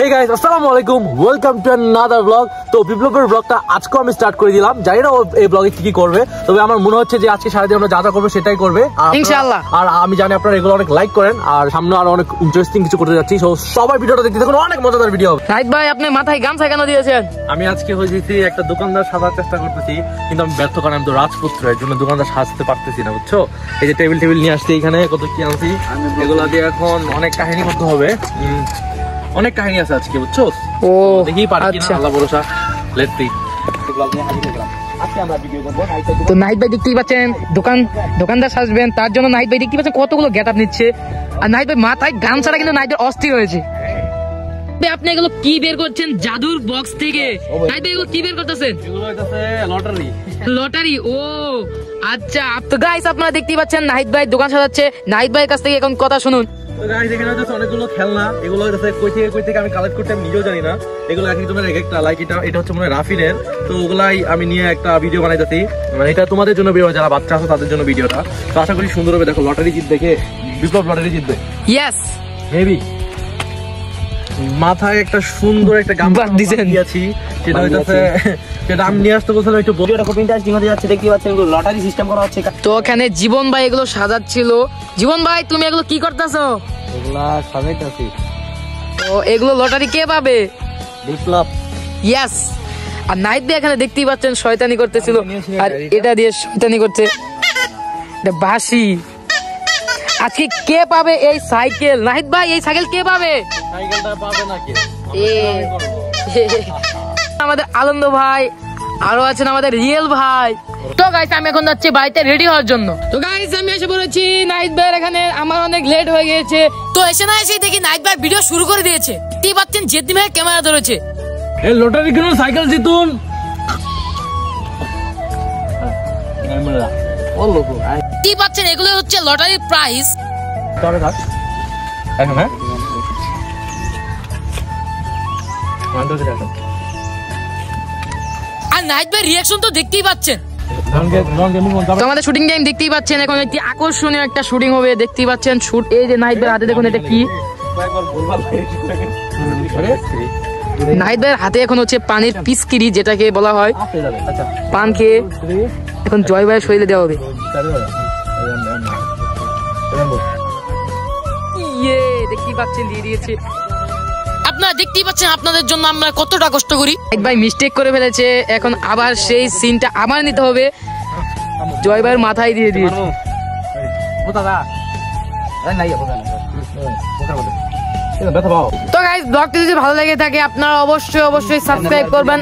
Hey guys, আসসালামু আলাইকুম, welcome to another vlog। তো বিপ্লবের ব্লগটা আজকে আমি স্টার্ট করে দিলাম। জানি না ও এই ব্লগে কি কি করবে, তবে আমার মনে হচ্ছে যে আজকে সারাদিন আমরা যা যা করবো সেটাই করবে ইনশাআল্লাহ। আর আমি জানি আপনারা এগুলো অনেক লাইক করেন, আর সামনে আরো অনেক ইন্টারেস্টিং কিছু করতে যাচ্ছি। তো সবাই ভিডিওটা দেখতে থাকুন, অনেক মজাদার ভিডিও হবে। রাইট ভাই, আপনি মাথায় গামছা কেন দিয়েছেন? আমি আজকে হয়েছি একটা দোকানদার সাজার চেষ্টা করতেছি, কিন্তু আমি ব্যর্থ, কারণ আমি তো রাজপুত্র, এর জন্য দোকানদার সাজতে পারতেছি না, বুঝছো? এই যে টেবিল নিয়ে আসছি, এখানে কত কি আনছি, এগুলো দিয়ে এখন অনেক কাহিনী করতে হবে। অনেক কাহিনী আছে আজকে, বুঝছো? ও দেখি পারি কিনা, আল্লাহ ভরসা। Let's see. তো নাহিদ ভাই দেখতেই পাচ্ছেন, দোকানদার সাজবেন, তার জন্য নাহিদ ভাই দেখতেই পাচ্ছেন কতগুলো গেটআপ নিচ্ছে। আর নাহিদ ভাই মাথায় গামছাটা কিন্তু নাহিদ ভাই অস্থির হয়েছে। আপনি এগুলো কি বের করছেন জাদুর বক্স থেকে? নাহিদ ভাই এগুলো কি বের করতেছেন? এগুলো হইতাছে লটারি। ও আচ্ছা, তো গাইস আপনারা দেখতেই পাচ্ছেন নাহিদ ভাই দোকান সাজাচ্ছে। নাহিদ ভাইয়ের কাছ থেকে এখন কথা শুনুন। তো গাইস, এখানে হচ্ছে অনেকগুলো খেলনা, এগুলো হচ্ছে কই থেকে আমি কালেক্ট করতে আমি নিজেও জানি না। এগুলো এক একজনের এক একটা, লাইক এটা হচ্ছে মনে হয় রাফিনের। তো ওগুলাই আমি নিয়ে একটা ভিডিও বানাইতেছি, মানে এটা তোমাদের জন্য ভিডিও, যারা বাচ্চা আছে তাদের জন্য ভিডিওটা। তো আশা করি সুন্দর হবে। দেখো, লটারি জিতবে কে? বিপ্লব লটারি জিতবে। Yes, maybe. মাথায় একটা সুন্দর একটা গামছা দিয়েছি, সেটা হইতাছে, সেটা আমি নিয়ে আসতে বলছিলাম একটু। ভিডিওটা খুব ইন্টারেস্টিং হতে যাচ্ছে, দেখতে পাচ্ছেন এগুলো লটারি সিস্টেম করা হচ্ছে। তো এখানে জীবন ভাই এগুলো সাজাচ্ছিল। জীবন ভাই, তুমি এগুলো কি করতেছো? এগুলা সাজাইতাছি। তো এগুলো লটারি কে পাবে? বিপ্লব। ইয়েস। আর নাহিদ ভাই এখানে দেখতেই পাচ্ছেন শয়তানি করতেছিল, আর এটা দিয়ে শয়তানি করছে। এটা বাঁশি। আজকে কে পাবে এই সাইকেল? নাহিদ ভাই, এই সাইকেল কে পাবে? সাইকেলটা পাবে নাকি? আমাদের আনন্দ ভাই, আরো আছেন আমাদের রিয়েল ভাই। তো গাইস, আমি এখন যাচ্ছি বাড়িতে রেডি হওয়ার জন্য। তো গাইস, আমি এসে পড়েছি নাহিদ ভাইয়ের এখানে। আমার অনেক লেট হয়ে গিয়েছে। তো এসে দেখি নাহিদ ভাই ভিডিও শুরু করে দিয়েছে। দেখতেই পাচ্ছেন জেদি ভাই ক্যামেরা ধরেছে। এই লটারি কিনুন, সাইকেল জিতুন। দেখতেই পাচ্ছেন এগুলো হচ্ছে লটারির প্রাইস। আর নাহিদ ভাই রিয়াকশন তো দেখতেই পাচ্ছেন। আমাদের শুটিং টাইম দেখতেই পাচ্ছেন, এখন একটি আকর্ষণীয় একটা শুটিং হবে। দেখতেই পাচ্ছেন শুট। এই যে নাহিদ ভাই হাতে দেখুন, এটা কি? নাহিদ ভাইয়ের হাতে এখন হচ্ছে পানির পিচকিরি, যেটাকে বলা হয় পান খেয়ে এখন জয় ভাইয়ের শরীরে দেওয়া হবে। দেখতেই পাচ্ছেন দিয়ে দিয়েছে। আপনারা দেখতেই পাচ্ছেন আপনাদের জন্য আমরা কতটা কষ্ট করি। নাহিদ ভাই মিস্টেক করে ফেলেছে, এখন আবার সেই সিনটা আবার নিতে হবে। জয় ভাইয়ের মাথায় দিয়ে দিয়েছে। তো গাইস, ব্লগটি যদি ভালো লেগে থাকে আপনারা অবশ্যই সাবস্ক্রাইব করবেন।